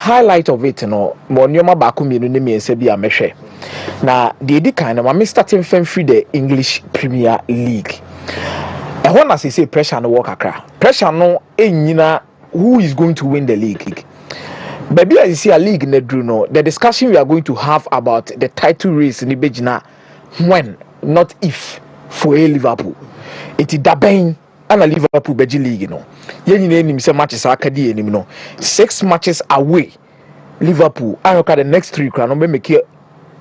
highlight of it no Monyoma Bakumienu ne miense bi amehwe na the edi kan na me starting from free the English Premier League. And when I say pressure no work akra. Pressure no enyina who is going to win the league. Baby, as you see a league in the Druno, the discussion we are going to have about the title race in the Bejina when, not if, for a Liverpool. It is Dabain and a Liverpool Beji League, you know. Yen name some matches Akadi, you know. 6 matches away. Liverpool. I look at the next 3 crown, make it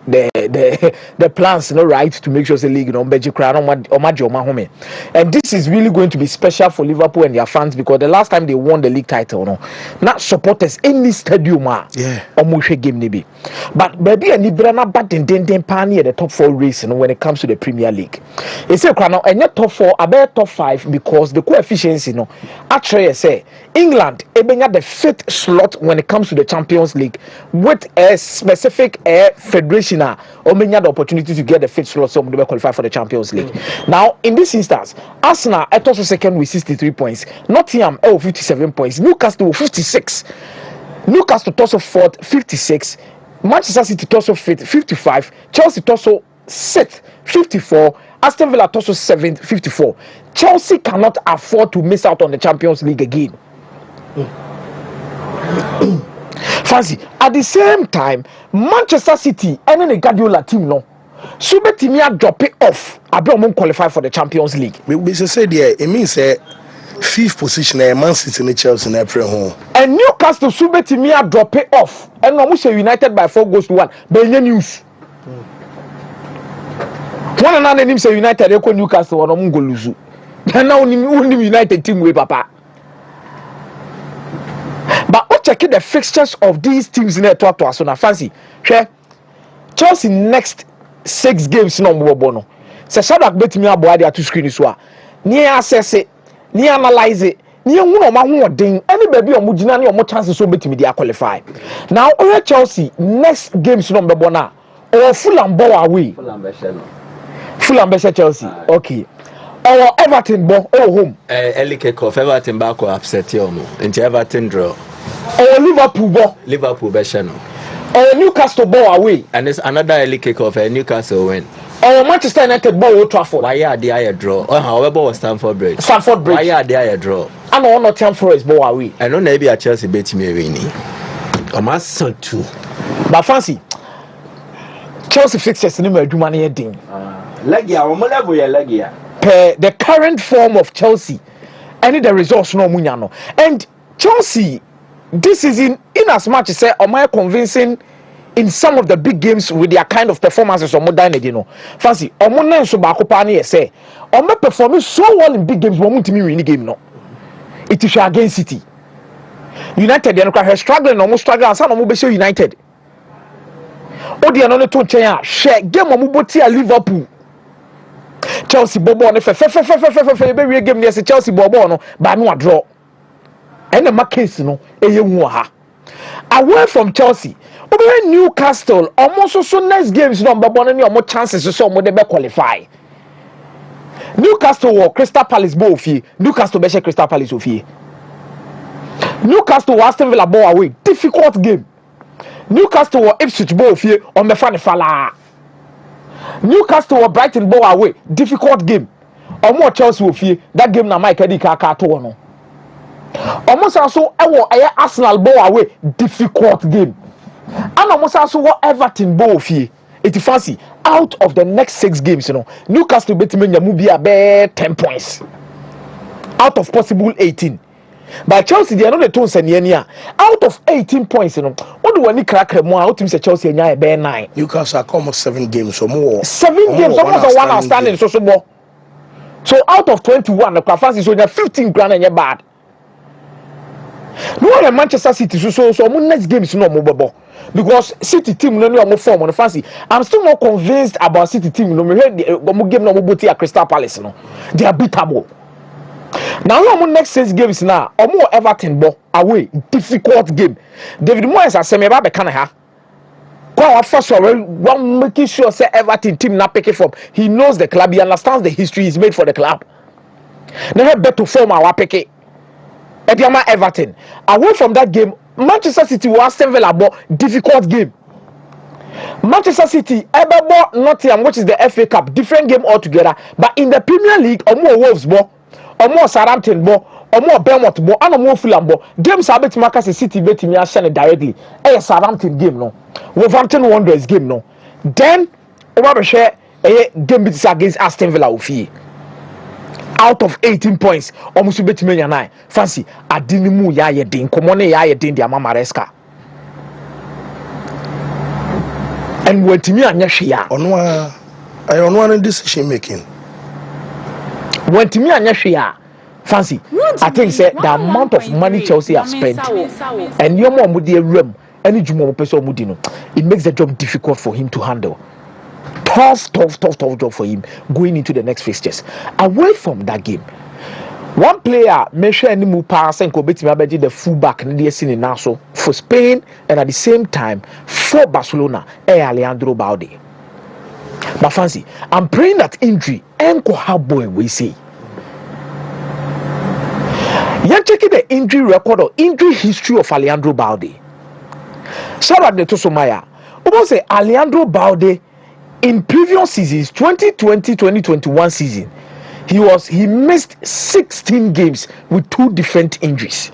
the plans no right to make sure the league no beji crown or home. And this is really going to be special for Liverpool and their fans because the last time they won the league title no not supporters any stadium almost game maybe but baby and Ibrana bad den pan the top 4 race when it comes to the Premier League. It's a crown and not top 4 about top 5 because the coefficients actually say England ebenya the 5th slot when it comes to the Champions League with a specific federation or many the opportunity to get the 5th slot so they qualify for the Champions League. Now in this instance Arsenal at also second with 63 points, Nottingham 57 points, Newcastle 56, Newcastle also 4th 56, Manchester City also 5th 55, Chelsea also 6th 54, Aston Villa also 7th 54. Chelsea cannot afford to miss out on the Champions League again. Fancy at the same time Manchester City and the Guardiola team no so betimia drop it off abi won qualify for the Champions League. We say there it means 5th position Man City and Chelsea in April home and Newcastle so betimia drop it off and no say United by 4 goals to 1 be news one another name say United e Newcastle no go lose and now only United team way papa. But what check the fixtures of these teams in the talk so na fancy. Share Chelsea next 6 games no mo bono. Se Shadak betimi abo ade to screen so a. Ni assess it, ni analyze it, ni hu no ma hu odin. Any baby o mo gina ni o mo chances so betimi dey qualify. Now all Chelsea next games no mo na or Fulham ball away. Fulham be Chelsea. Okay. Or Everton ball home. Early kick-off Everton back or upset you into Everton draw. Or Liverpool ball. Liverpool be channel. Or Newcastle ball away. And it's another early kick-off Newcastle win. Or Manchester United ball Old Trafford. Why are they draw? Or however was Stamford Bridge. Stamford Bridge. Why are they draw? And on Nottingham Forest ball away. I know maybe a Chelsea bet me winning. Or my son too. But fancy Chelsea fixtures in the money ding. Lagia or level ya Lagia. The current form of Chelsea and the results no munyano and Chelsea this is in as much as say am I convincing in some of the big games with their kind of performances or modern you know fancy omo so ba kopa na say omo performing so well in big games wo mutimi win game no it is against City United they no struggling no struggle and some be United o dey no to chen a share game omo boti a Liverpool Chelsea bobo no fe be game near Chelsea bobo no ba no draw and the case no eyewu ha away from Chelsea obe Newcastle almost so next games no bobo no more chances so mo de be qualify Newcastle or Crystal Palace bo ofie Newcastle be Crystal Palace ofie Newcastle Aston Villa bo away difficult game Newcastle or Ipswich bo ofie on me fa ne fala Newcastle or Brighton ball away difficult game or more Chelsea will fear that game na Mike Edika to no almost also Arsenal ball away difficult game and almost also Everton ball fear it fancy out of the next 6 games you know Newcastle betimenya mu bia be 10 points out of possible 18 but Chelsea they are not the tone senior out of 18 points you know what do any crack more out say Chelsea nya be 9 Newcastle almost 7 games or more 7 games almost one outstanding so out of 21 the fancy so 15 grand and bad no one Manchester City so next games no more bobo because City team no more form on the fancy I'm still more convinced about City team no me heard the game no more boti at Crystal Palace no they are beatable. Now we next 6 games now. Omo Everton ball away difficult game. David Moyes as me ba be kan ha. Go first one making sure say Everton team na pick it from. He knows the club, he understands the history he's made for the club. Now have better form our pick it. Ediama Everton. Away from that game Manchester City was Aston Villa difficult game. Manchester City ever Nottingham, which is the FA Cup, different game altogether. But in the Premier League, or more Wolves or more Southampton or more Bournemouth and more Fulham games are bet Manchester City bet me directly. A Southampton game no, Wolverhampton Wanderers game no. Then over share a game against Aston Villa Ufi. Out of 18 points, almost bet me 9. Fancy, I didn't move ya din. Come on, ya din the Amamaresca. And Wontumi anya hwea on one decision making. Wontumi anya hwea fancy I think say the amount of money Chelsea have spent and your mom with the room any jumo person mudi no, it makes the job difficult for him to handle. Tough job for him going into the next fixtures. Away from that game, one player measure any move pass and betimi abeji the fullback in the scene now so for Spain and at the same time for Barcelona Alejandro Balde. But fancy, I'm praying that injury enko how boy we say. You're checking the injury record or injury history of Alejandro Balde. Shout out to Somaya. Obo say Alejandro Balde in previous seasons 2020-2021 season he missed 16 games with 2 different injuries.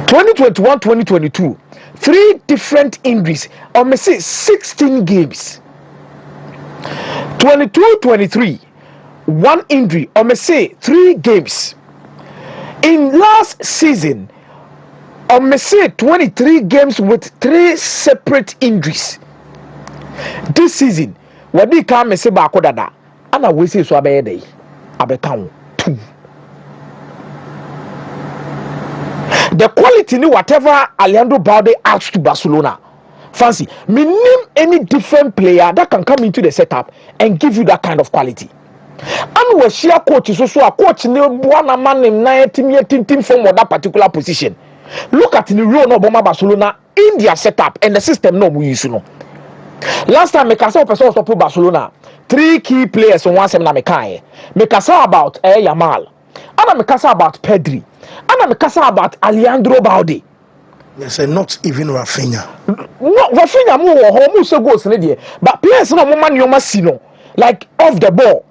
2021-2022 3 different injuries or may say 16 games. 22-23 1 injury or may say 3 games. In last season or may say 23 games with 3 separate injuries. This season what they can say bako dada ana we say so abaye dey abeka 2. The quality ni whatever Alejandro Balde adds to Barcelona fancy me name any different player that can come into the setup and give you that kind of quality. And we share coach so a coach ne buana man na team from that particular position. Look at the role of Barcelona in their setup and the system no we use no. Last time Mekasa person stop Barcelona 3 key players on one seminar Mekasa about Yamal and Mekasa about Pedri and Mekasa about Alejandro Balde. Yes, and not even Rafinha. No, Rafinha more so goes but players no man you must see no like off the ball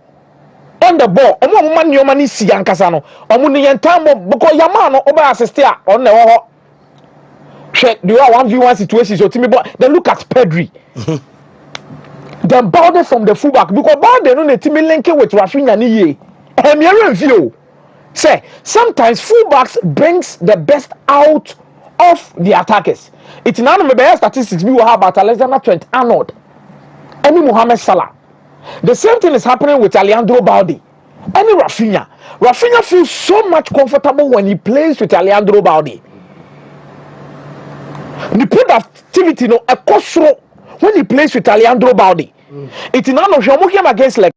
on the ball omo man you mani si yankasa no omo ni yentamo because Yamal no oba assist on the do are 1v1 situation so team then look at Pedri. Then Balde from the fullback because Balde no the team link with Rafinha ni ye. View. Say sometimes fullbacks brings the best out of the attackers. It's none of the best statistics we will have about Alexander Trent-Arnold, any Mohamed Salah. The same thing is happening with Alejandro Balde, any Rafinha. Rafinha feels so much comfortable when he plays with Alejandro Balde. The productivity no a cost when he plays with Alejandro Balde. It's none of him against like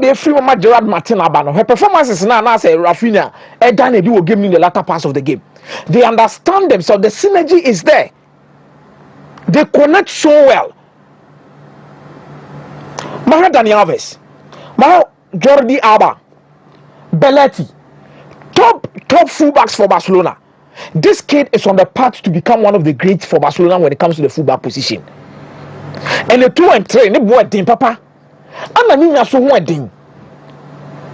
they free Gerard Martin Abano. Her performances now say Rafinha done do game in the latter parts of the game. They understand themselves. The synergy is there. They connect so well. Maher Daniel Alves, Maher Jordi Alba, Belletti, top fullbacks for Barcelona. This kid is on the path to become one of the greats for Barcelona when it comes to the fullback position. And the 2 and 3, they boy din papa. And I mean so one din.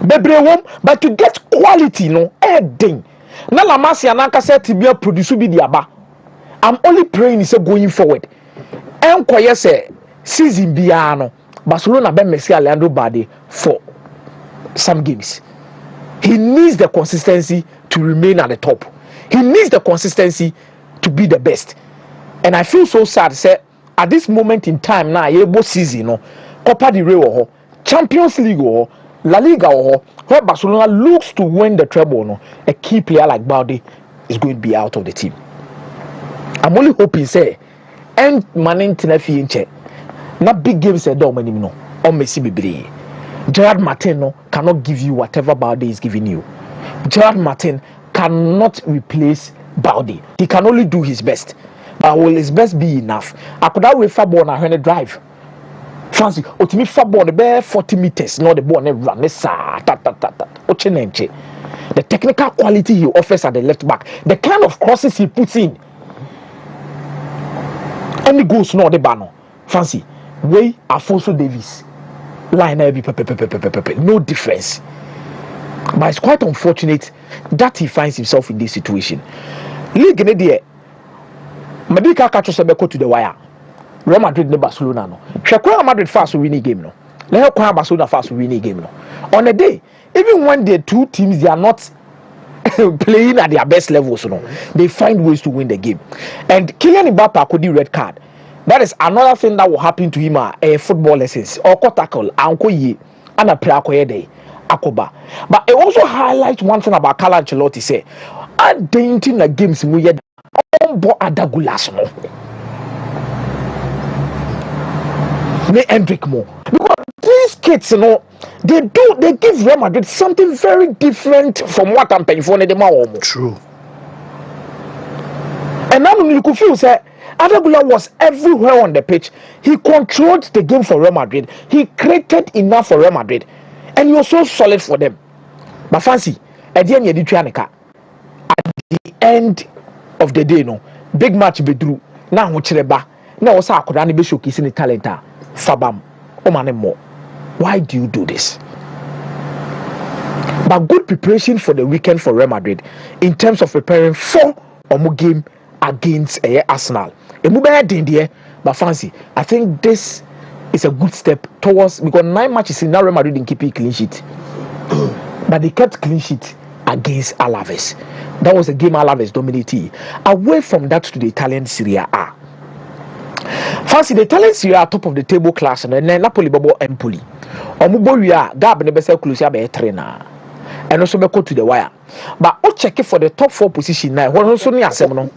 But to get quality no ding. Na la Masia nanka say tibia produce bi diaba. I'm only praying is going forward. Enkoye say season bia no Barcelona be Messi Alejandro Balde for some games. He needs the consistency to remain at the top. He needs the consistency to be the best. And I feel so sad say at this moment in time now yebo season no Copa del Rey Champions League Laliga where Barcelona looks to win the treble no a key player like Balde is going to be out of the team. I'm only hoping say end manning tenafi inche na big games e do manim no on Messi bebre. Gerard Martin no cannot give you whatever Balde is giving you. Gerard Martin cannot replace Balde. He can only do his best. But will his best be enough? I could have wait for ball and when drive. Fancy, otimi fa ball the bare 40 meters, not the ball never run. Oche nenche. the technical quality he offers at the left back, the kind of crosses he puts in. Any goals no the banner. Fancy. Way Alfonso Davies. Line no difference. But it's quite unfortunate that he finds himself in this situation. League in the maybe catch to the wire. Real Madrid ne Barcelona no. Shakwa Madrid fast winning game no. Let her Barcelona fast winning game no. On a day, even when the two teams they are not playing at their best levels, no, they find ways to win the game. And Kylian Mbappe could do red card. That is another thing that will happen to him football lessons or tackle anko ye and a prayer day akoba. But it also highlights one thing about Carlo Ancelotti say, I don't think the games we had on board adagulas no. Me Hendrick more because these kids, you know, they give Real Madrid something very different from what I'm paying for. True. And now you could feel say Adagula was everywhere on the pitch. He controlled the game for Real Madrid. He created enough for Real Madrid, and he was so solid for them. But fancy, at the end of the day, no big match be drew. Now Chireba. Now was a Kodani be showcasing the talent. Fabam, Omane more. Why do you do this? But good preparation for the weekend for Real Madrid in terms of preparing for Omo game against Arsenal. But fancy, I think this is a good step towards because 9 matches in now Real Madrid didn't keep a clean sheet. But they kept clean sheet against Alaves. That was a game Alaves dominated. Away from that to the Italian Serie A. Fancy the Italian Serie A top of the table class and then Napoli Bobo Empoli. Omuboria Gab never say close be trainer. And also go to the wire. But o check it for the top 4 position now. What also ni asem no.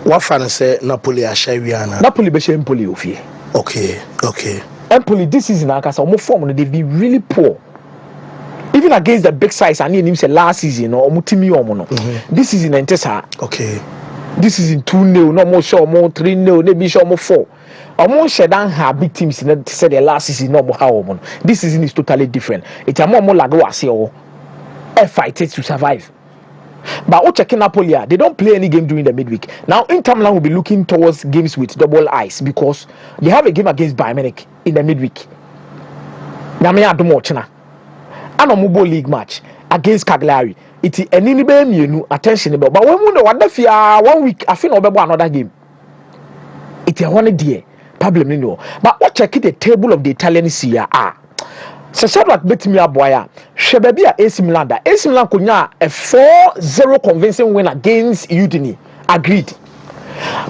What fan say Napoli Ashawiana? Napoli be Empoli ofie. Okay. Empoli this season akasa omo form no they be really poor. Even against the big size and him say last season no omo timi omo no. This season entesa. Okay. This is in 2-0, no more show, more 3-0, maybe show more 4. Almost shedan have big teams in the said the last season no more how this season is totally different. It's a more like was a fight to survive. But what checking Napoli, they don't play any game during the midweek. Now Inter Milan will be looking towards games with double eyes because they have a game against Bayern Munich in the midweek. Now me ado more china. And a mobile league match against Cagliari. It's any be attention but when we know what the 1 week I feel about another game. It's a one day problem no. But what check the table of the Italian Serie A. So Shadrack bet me a boy. Shebabia AC Milan. AC Milan kunya a 4-0 convincing win against Udine. Agreed.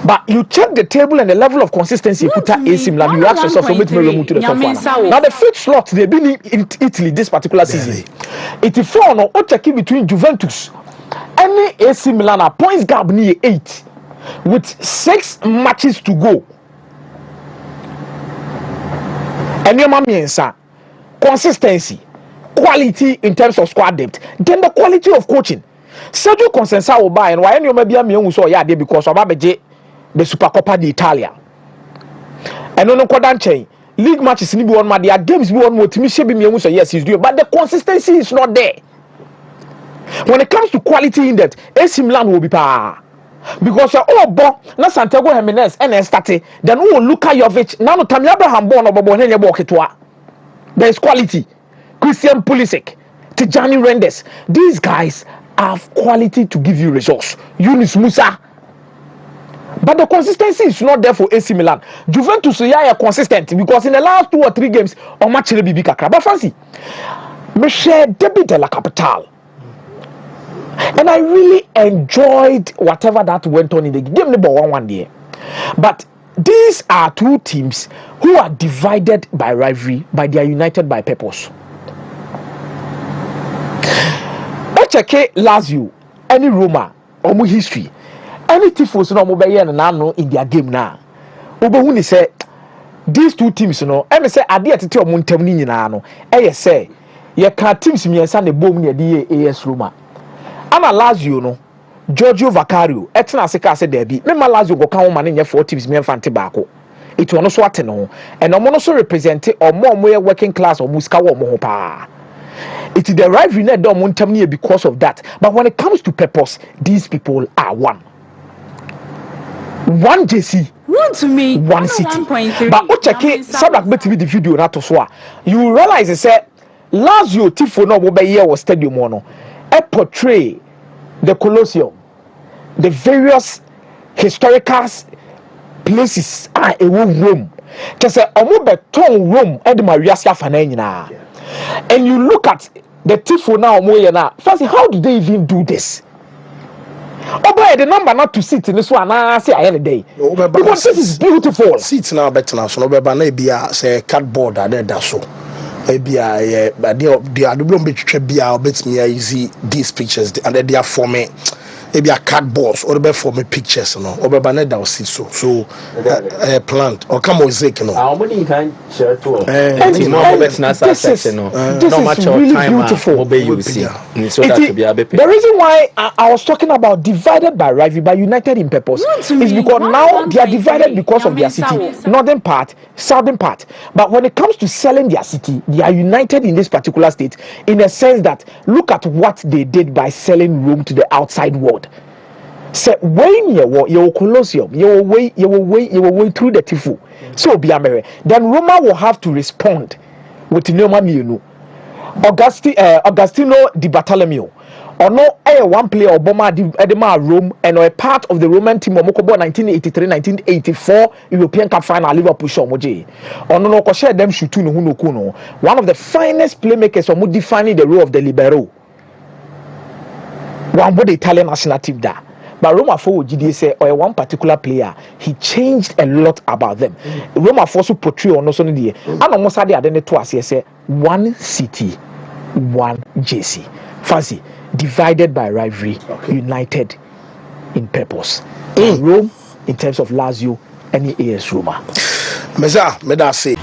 But you check the table and the level of consistency you put at AC Milan, you ask yourself to move to the top one. Now the 5th slot they've been in Italy this particular season. It is 4 no check between Juventus and AC Milan points gap near 8 with 6 matches to go. And your mamiensa consistency, quality in terms of squad depth, then the quality of coaching. Sergio Consensa will buy and why any maybe me so yeah because of the Supercoppa d'Italia. And no chain league matches ni be one their games be one more to me so yes he's doing but the consistency is not there. When it comes to quality in depth, AC Milan will be power. Because na Santiago Jimenez and started then we will look at Jovic now no Tammy Abraham born or Bobo Henry Boketwa. There is quality. Christian Pulisic, Tijani Rendes, these guys have quality to give you results. Yunus Musa. But the consistency is not there for AC Milan. Juventus are consistent because in the last 2 or 3 games, on match will be kakra. But fancy, Michel debut de la Capitale. And I really enjoyed whatever that went on in the game number 1 day. But these are 2 teams who are divided by rivalry, but they are united by purpose. Check Lazio, any Roma, or more history, any tifos no mobile and nano in their game now. Oberhuni say these 2 teams, you know, and say Adia to tell Montemini nano. Say, ye can't teams me and send a bomb near the AS Roma. Ana Lazio no, Giorgio Vaccario, Etna Seka said there be. Remember Lazio go come man in your 4 teams me and Fantibako. It will also attend no, and also represent or more working class or Muskawa Mohopa. It is the rivalry that don't want to because of that. But when it comes to purpose, these people are one. One JC. Wontumi. One city. 1.3. But okay, Sabak bet the video na to so. You realize it say Lazio Tifo no wo be here was stadium no. E portray the Colosseum, the various historical places are a Rome. Just say omo beton Rome e de Maria's afana nyina. And you look at the Tifo now omo here na. First, how do they even do this? Oh boy, the number not to sit in this one. I say I day because this is beautiful. Seats now better now. So no be na bia say cardboard ade da so. Bia but they are don't be bia bet me easy these pictures and they are for me. Maybe a cardboards or be for me pictures no. Or be na da sit so plant or come mosaic no. How many can share to? This is really beautiful. The reason why I was talking about divided by rivalry but united in purpose is because now they are divided because of their city, northern part, southern part. But when it comes to selling their city, they are united in this particular state in a sense that look at what they did by selling Rome to the outside world. Say when you Colosseum, you way through the Tifu. So be America. Then Roma will have to respond with Neoma Mienu. Agostino di Bartolomeo. Or no one player Obama Edema Rome and a part of the Roman team of Mokobo 1983-1984 European Cup final Liverpool show moje. Or no share them shooting Huno. One of the finest playmakers who defining the role of the libero. One with the Italian national team there. But Roma for GD say or one particular player, he changed a lot about them. Roma for so portray on also the and almost had the identity as say one city, one JC. Fancy divided by rivalry, united in purpose. Rome in terms of Lazio, any AS Roma. Meza, me da say.